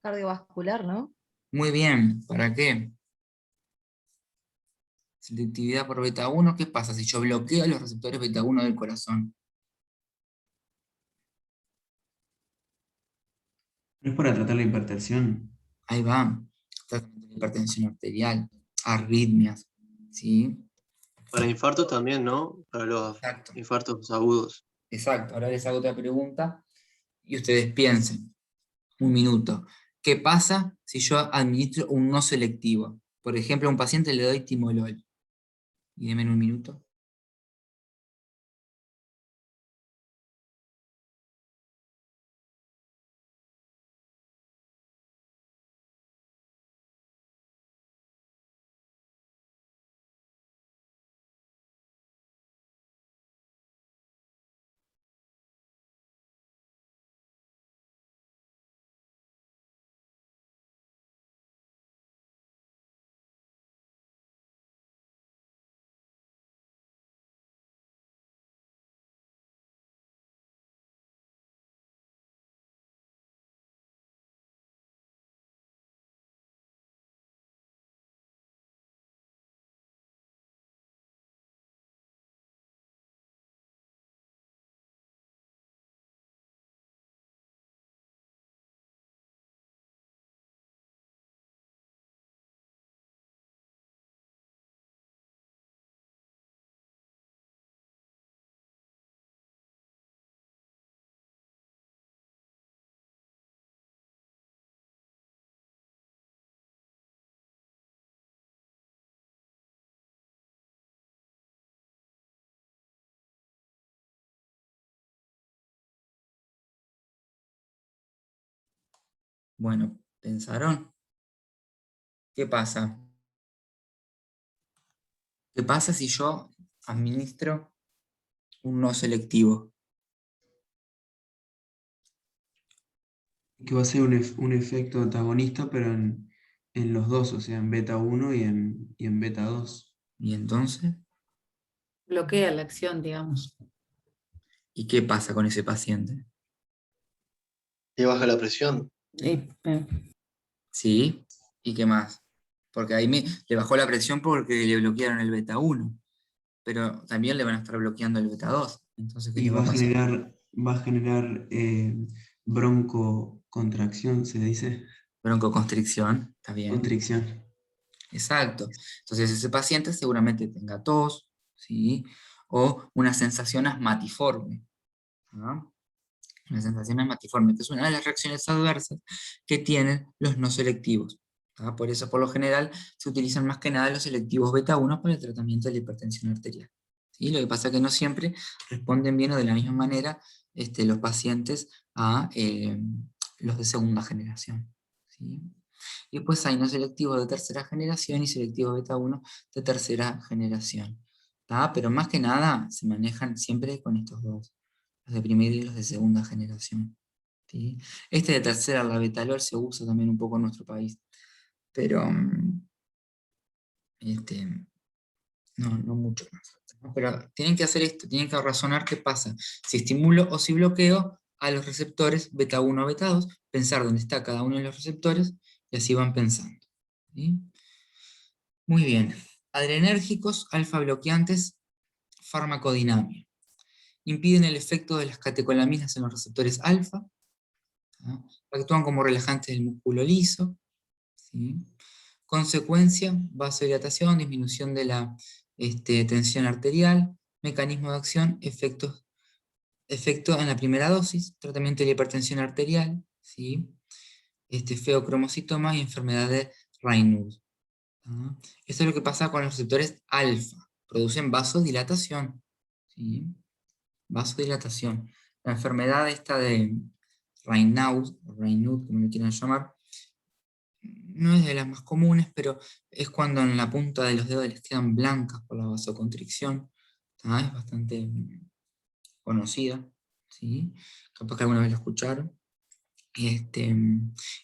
Cardiovascular, ¿no? Muy bien, ¿para qué? Selectividad por beta 1, ¿qué pasa si yo bloqueo los receptores beta 1 del corazón? ¿No es para tratar la hipertensión? Ahí va, tratamiento de hipertensión arterial, arritmias, ¿sí? Para infartos también, ¿no? Para los Exacto, infartos agudos. exacto. Ahora les hago otra pregunta y ustedes piensen, un minuto. ¿Qué pasa si yo administro un no selectivo? Por ejemplo, a un paciente le doy timolol. Y denme un minuto. Bueno, ¿pensaron? ¿Qué pasa? ¿Qué pasa si yo administro un no selectivo? Que va a ser un efecto antagonista, pero en los dos, o sea, en beta 1 y en beta 2. Y entonces, Bloquea la acción, digamos. ¿y qué pasa con ese paciente? Y baja la presión. Y, ¿Sí? ¿Y qué más? Porque ahí le bajó la presión porque le bloquearon el beta 1, pero también le van a estar bloqueando el beta 2. Entonces, ¿qué Y les va a pasar? va a generar broncocontracción, se dice. Broncoconstricción, ¿está bien? Constricción. Exacto. Entonces ese paciente seguramente tenga tos, ¿sí? O una sensación asmatiforme. ¿Ah? Una sensación asmatiforme, que es una de las reacciones adversas que tienen los no selectivos. ¿Ah? Por eso, por lo general, se utilizan más que nada los selectivos beta 1 para el tratamiento de la hipertensión arterial. ¿Sí? Lo que pasa es que no siempre responden bien o de la misma manera los pacientes a los de segunda generación. ¿Sí? Y después hay no selectivos de tercera generación y selectivos beta 1 de tercera generación. Pero más que nada se manejan siempre con estos dos, los de primera y los de segunda generación. ¿Sí? Este de tercera, la betalol, se usa también un poco en nuestro país, pero no mucho más. ¿No? Pero tienen que hacer esto, tienen que razonar qué pasa, si estimulo o si bloqueo a los receptores beta 1 o beta 2, pensar dónde está cada uno de los receptores, y así van pensando. ¿Sí? Muy bien. Adrenérgicos, alfa bloqueantes, farmacodinamia. Impiden el efecto de las catecolaminas en los receptores alfa, ¿no? Actúan como relajantes del músculo liso, ¿sí? Consecuencia, vasodilatación, disminución de la tensión arterial, mecanismo de acción, efecto en la primera dosis, tratamiento de la hipertensión arterial, ¿sí? Feocromocitoma y enfermedad de Raynaud. ¿Ah? Esto es lo que pasa con los receptores alfa, producen vasodilatación, ¿sí? Vasodilatación. La enfermedad esta de Raynaud, o Raynaud, como le quieran llamar, no es de las más comunes, pero es cuando en la punta de los dedos les quedan blancas por la vasoconstricción. Es bastante conocida, ¿sí? Capaz que alguna vez lo escucharon. Y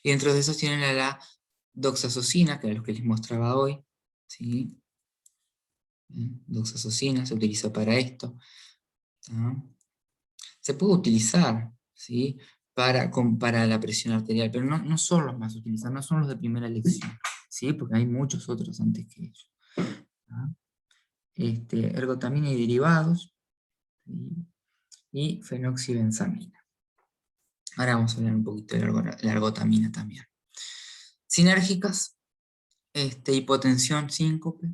dentro de esos tienen la doxazosina, que era lo que les mostraba hoy, ¿sí? Doxazosina se utiliza para esto. Se puede utilizar, ¿sí? para la presión arterial, pero no son los más utilizados, no son los de primera elección, ¿sí? Porque hay muchos otros antes que ellos. Ergotamina y derivados, ¿sí? Y fenoxibenzamina. Ahora vamos a hablar un poquito de la ergotamina también. Sinérgicas, hipotensión, síncope,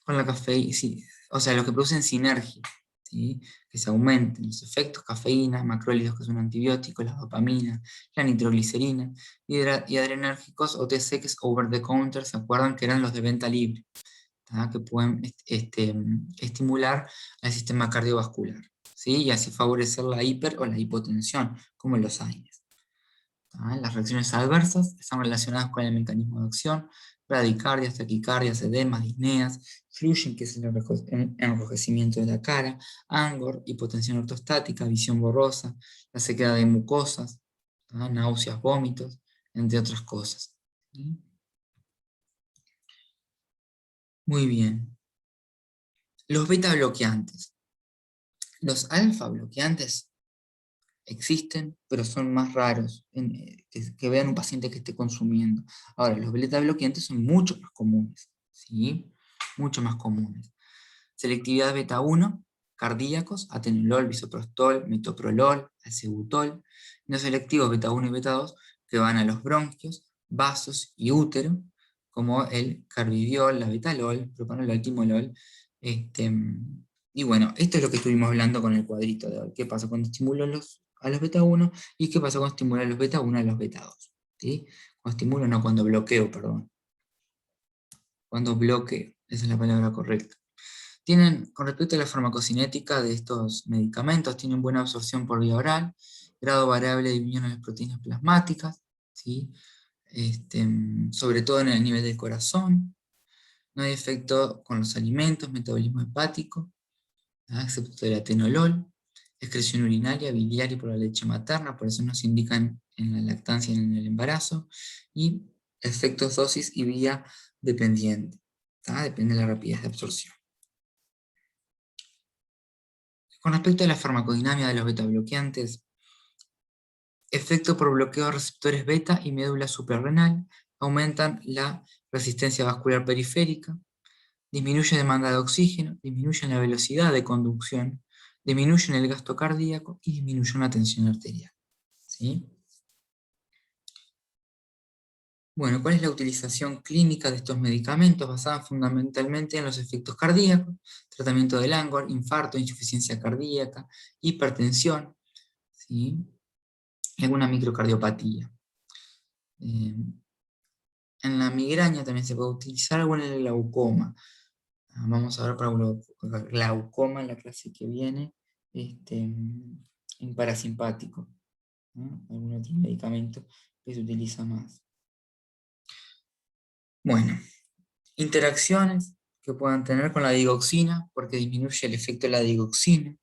con la cafeína, sí, o sea, los que producen sinergia, ¿sí? Que se aumenten los efectos, cafeína, macrólidos que son antibióticos, la dopamina, la nitroglicerina, y adrenérgicos OTC, que es over the counter, ¿se acuerdan? Que eran los de venta libre, que pueden estimular al sistema cardiovascular, ¿sí? Y así favorecer la hiper o la hipotensión, como los AINES. Las reacciones adversas están relacionadas con el mecanismo de acción: bradicardias, taquicardias, edemas, disneas, flushing, que es el enrojecimiento de la cara, angor, hipotensión ortostática, visión borrosa, la sequedad de mucosas, náuseas, vómitos, entre otras cosas. ¿Sí? Muy bien. Los beta bloqueantes. Los alfa bloqueantes existen, pero son más raros que vean un paciente que esté consumiendo. Ahora, los beta bloqueantes son mucho más comunes, ¿sí? Mucho más comunes. Selectividad beta 1, cardíacos, atenolol, bisoprostol, metoprolol, acebutol. No selectivos beta 1 y beta 2, que van a los bronquios, vasos y útero, como el carbidiol, la betalol, propanolol, timolol. Y bueno, esto es lo que estuvimos hablando con el cuadrito de hoy. ¿Qué pasa cuando estimulo a los beta 1 y qué pasa cuando estimulo a los beta 1 a los beta 2? ¿Sí? Cuando estimulo, no, cuando bloqueo, perdón. Cuando bloqueo, esa es la palabra correcta. Con respecto a la farmacocinética de estos medicamentos, tienen buena absorción por vía oral, grado variable de disminución de las proteínas plasmáticas, ¿sí? Sobre todo en el nivel del corazón. No hay efecto con los alimentos, metabolismo hepático, excepto el atenolol, excreción urinaria, biliar y por la leche materna, por eso no se indican en la lactancia y en el embarazo, y efectos dosis y vía dependiente, depende de la rapidez de absorción. Con respecto a la farmacodinamia de los beta bloqueantes, efecto por bloqueo de receptores beta y médula suprarrenal, aumentan la resistencia vascular periférica, disminuyen demanda de oxígeno, disminuyen la velocidad de conducción, disminuyen el gasto cardíaco y disminuyen la tensión arterial. ¿Sí? Bueno, ¿cuál es la utilización clínica de estos medicamentos? Basada fundamentalmente en los efectos cardíacos, tratamiento del Angor, infarto, insuficiencia cardíaca, hipertensión, ¿sí? Y alguna microcardiopatía. En la migraña también se puede utilizar, o en el glaucoma. Vamos a ver para glaucoma en la clase que viene, en parasimpático, ¿no? Algún otro medicamento que se utiliza más. Bueno, interacciones que puedan tener con la digoxina, porque disminuye el efecto de la digoxina,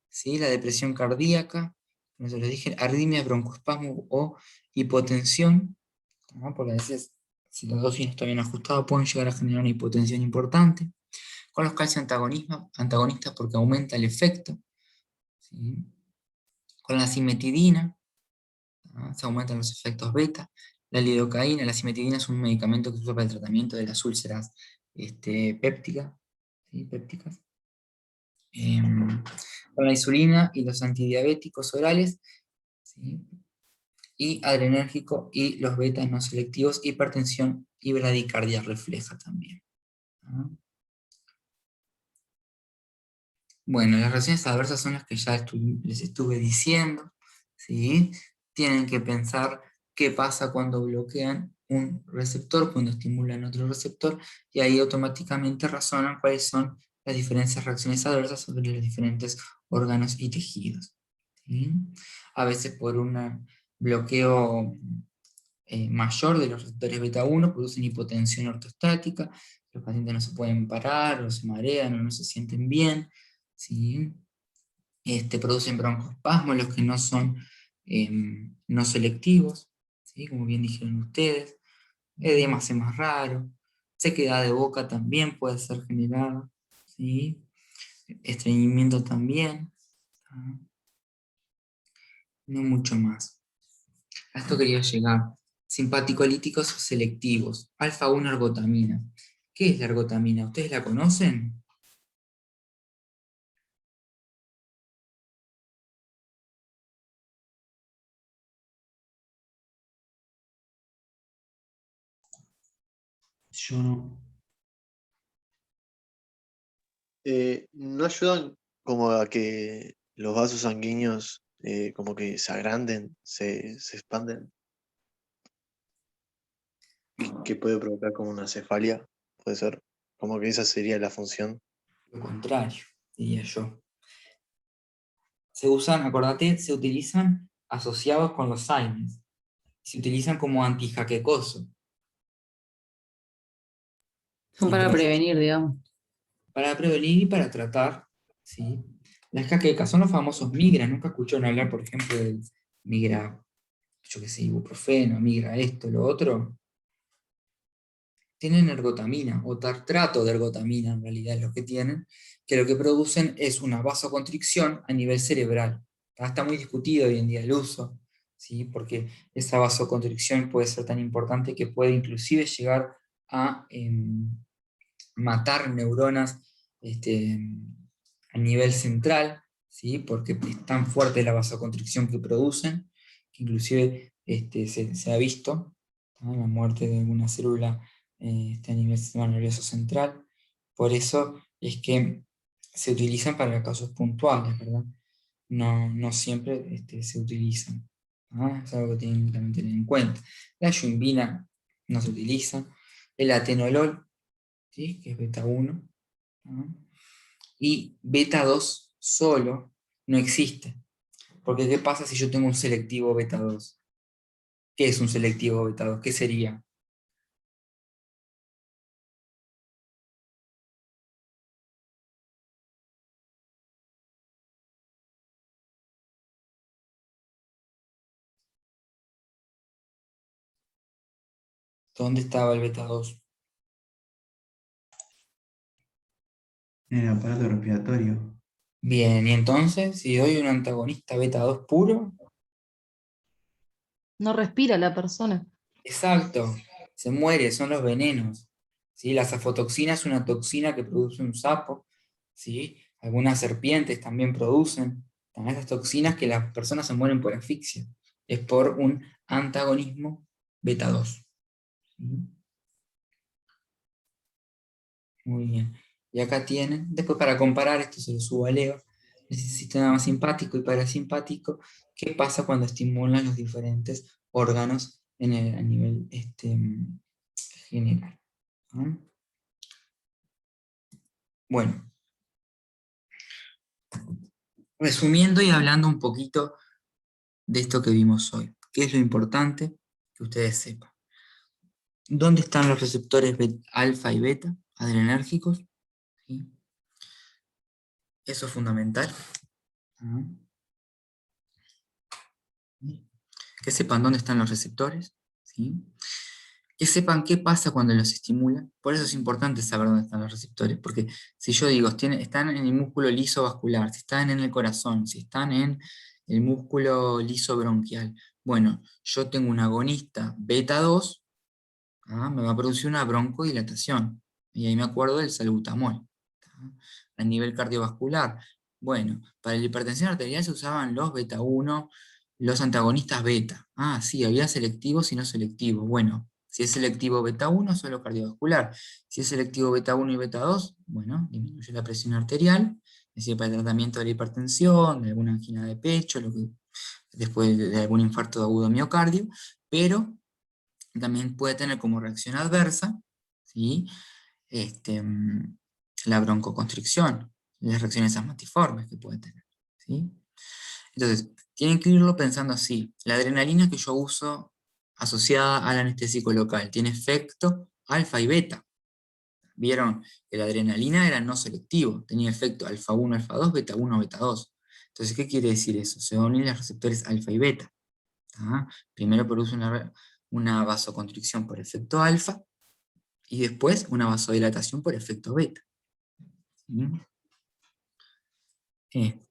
¿sí? La depresión cardíaca, como se les dije, arritmia, broncoespasmo o hipotensión, ¿no? Porque a veces, si la dosis no está bien ajustada, pueden llegar a generar una hipotensión importante. Con los calcio antagonistas, porque aumenta el efecto, ¿sí? Con la cimetidina, ¿no? Se aumentan los efectos beta. La lidocaína, la cimetidina es un medicamento que se usa para el tratamiento de las úlceras pépticas, ¿sí? Pépticas. Con la insulina y los antidiabéticos orales, ¿sí? Y adrenérgico y los betas no selectivos, hipertensión y bradicardia refleja también, ¿no? Bueno, las reacciones adversas son las que ya les estuve diciendo, ¿sí? Tienen que pensar qué pasa cuando bloquean un receptor, cuando estimulan otro receptor, y ahí automáticamente razonan cuáles son las diferentes reacciones adversas sobre los diferentes órganos y tejidos, ¿sí? A veces por un bloqueo mayor de los receptores beta 1 producen hipotensión ortostática, los pacientes no se pueden parar, o se marean, o no se sienten bien, ¿sí? Producen broncoespasmos, los que no son no selectivos, ¿sí? Como bien dijeron ustedes, edema es más raro, sequedad de boca también puede ser generada, ¿sí? Estreñimiento también, ¿ah? No mucho más. A esto quería llegar. Simpaticolíticos selectivos, alfa-1 ergotamina. ¿Qué es la ergotamina? ¿Ustedes la conocen? Yo no. ¿No ayudan como a que los vasos sanguíneos como que se agranden, se expanden? Que puede provocar como una cefalia, puede ser. Como que esa sería la función. Lo contrario, diría yo. Se usan, acordate, se utilizan asociados con los AINES. Se utilizan como antijaquecoso. Son para prevenir, digamos. Para prevenir y para tratar, ¿sí? Las jaquecas son los famosos migras. Nunca escucharon hablar, por ejemplo, del migra, yo qué sé, ibuprofeno, migra esto, lo otro. Tienen ergotamina, o tartrato de ergotamina en realidad es lo que tienen, que lo que producen es una vasoconstricción a nivel cerebral. Está muy discutido hoy en día el uso, ¿sí? Porque esa vasoconstricción puede ser tan importante que puede inclusive llegar a matar neuronas a nivel central, ¿sí? Porque es tan fuerte la vasoconstricción que producen, que inclusive se ha visto, ¿no? La muerte de alguna célula a nivel del sistema nervioso central. Por eso es que se utilizan para casos puntuales, ¿verdad? No siempre se utilizan, ¿no? Es algo que tienen que también tener en cuenta. La yoimbina no se utiliza. El atenolol, ¿sí? Que es beta 1, ¿no? Y beta 2 solo no existe. Porque ¿qué pasa si yo tengo un selectivo beta 2? ¿Qué es un selectivo beta 2? ¿Qué sería? ¿Dónde estaba el beta 2? En el aparato respiratorio. Bien, y entonces, si doy un antagonista beta 2 puro, No respira la persona. exacto, se muere, son los venenos, ¿sí? La safotoxina es una toxina que produce un sapo, ¿sí? Algunas serpientes también producen esas toxinas que las personas se mueren por asfixia. Es por un antagonismo beta 2. ¿Sí? Muy bien. Y acá tienen, después para comparar, esto se lo subo a Leo, el sistema simpático y parasimpático, qué pasa cuando estimulan los diferentes órganos a nivel general, ¿no? Bueno, resumiendo y hablando un poquito de esto que vimos hoy, ¿qué es lo importante que ustedes sepan? ¿Dónde están los receptores alfa y beta adrenérgicos? ¿sí? Eso es fundamental. Que sepan dónde están los receptores, ¿sí? Que sepan qué pasa cuando los estimulan. Por eso es importante saber dónde están los receptores, porque si yo digo, están en el músculo liso vascular, si están en el corazón, si están en el músculo liso bronquial, bueno, yo tengo un agonista beta 2, me va a producir una broncodilatación, y ahí me acuerdo del salbutamol. A nivel cardiovascular, bueno, para la hipertensión arterial se usaban los beta 1, los antagonistas beta. Sí, había selectivos y no selectivos. Bueno, si es selectivo beta 1, solo cardiovascular. Si es selectivo beta 1 y beta 2, bueno, disminuye la presión arterial, es decir, para el tratamiento de la hipertensión, de alguna angina de pecho, después de algún infarto de agudo miocardio, pero también puede tener como reacción adversa, ¿sí? La broncoconstricción, las reacciones asmatiformes que puede tener, ¿sí? Entonces, tienen que irlo pensando así. La adrenalina que yo uso asociada al anestésico local tiene efecto alfa y beta. Vieron que la adrenalina era no selectivo, tenía efecto alfa 1, alfa 2, beta 1, beta 2. Entonces, ¿qué quiere decir eso? Se van a unir los receptores alfa y beta. Primero produce una vasoconstricción por efecto alfa y después una vasodilatación por efecto beta. ¿Sí?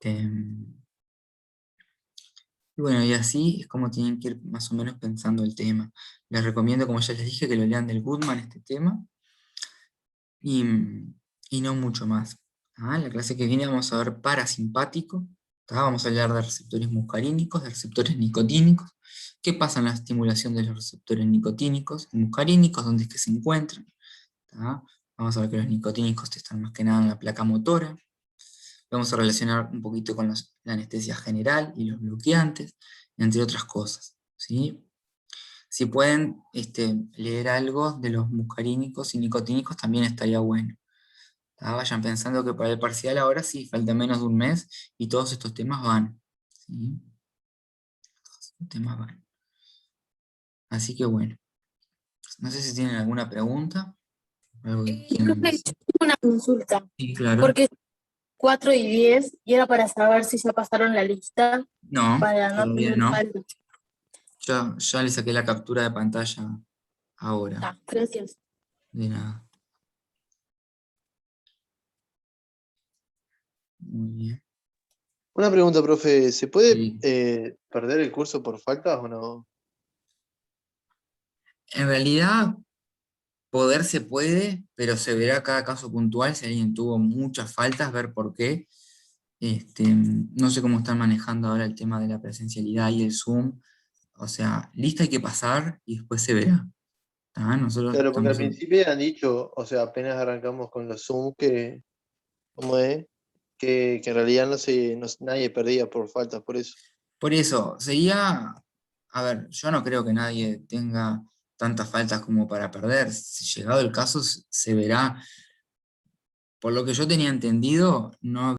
Y bueno, y así es como tienen que ir más o menos pensando el tema. Les recomiendo, como ya les dije, que lo lean del Goodman este tema, y, y no mucho más. La clase que viene vamos a ver parasimpático, vamos a hablar de receptores muscarínicos, de receptores nicotínicos, qué pasa en la estimulación de los receptores nicotínicos y muscarínicos, dónde es que se encuentran. Vamos a ver que los nicotínicos están más que nada en la placa motora. Vamos a relacionar un poquito con la anestesia general y los bloqueantes, entre otras cosas, ¿sí? Si pueden leer algo de los muscarínicos y nicotínicos también estaría bueno. Vayan pensando que para el parcial ahora sí, falta menos de un mes y todos estos temas van, ¿sí? Todos estos temas van. Así que bueno, no sé si tienen alguna pregunta. Algo que quieran Profe, decir. tengo una consulta, Sí, claro. porque 4 y 10 y era para saber si ya pasaron la lista No, para no todavía tener no. falta. Ya le saqué la captura de pantalla ahora. Gracias. De nada. Muy bien. Una pregunta, profe, ¿se puede Sí. perder el curso por faltas o no? En realidad, poder se puede, pero se verá cada caso puntual si alguien tuvo muchas faltas, ver por qué. No sé cómo están manejando ahora el tema de la presencialidad y el Zoom. O sea, lista hay que pasar y después se verá. Nosotros Claro, porque al estamos principio han dicho, o sea, apenas arrancamos con los Zoom, que, ¿cómo es? Que en realidad nadie perdía por faltas, por eso. por eso, seguía. A ver, yo no creo que nadie tenga tantas faltas como para perder. Si llegado el caso, se verá. Por lo que yo tenía entendido, no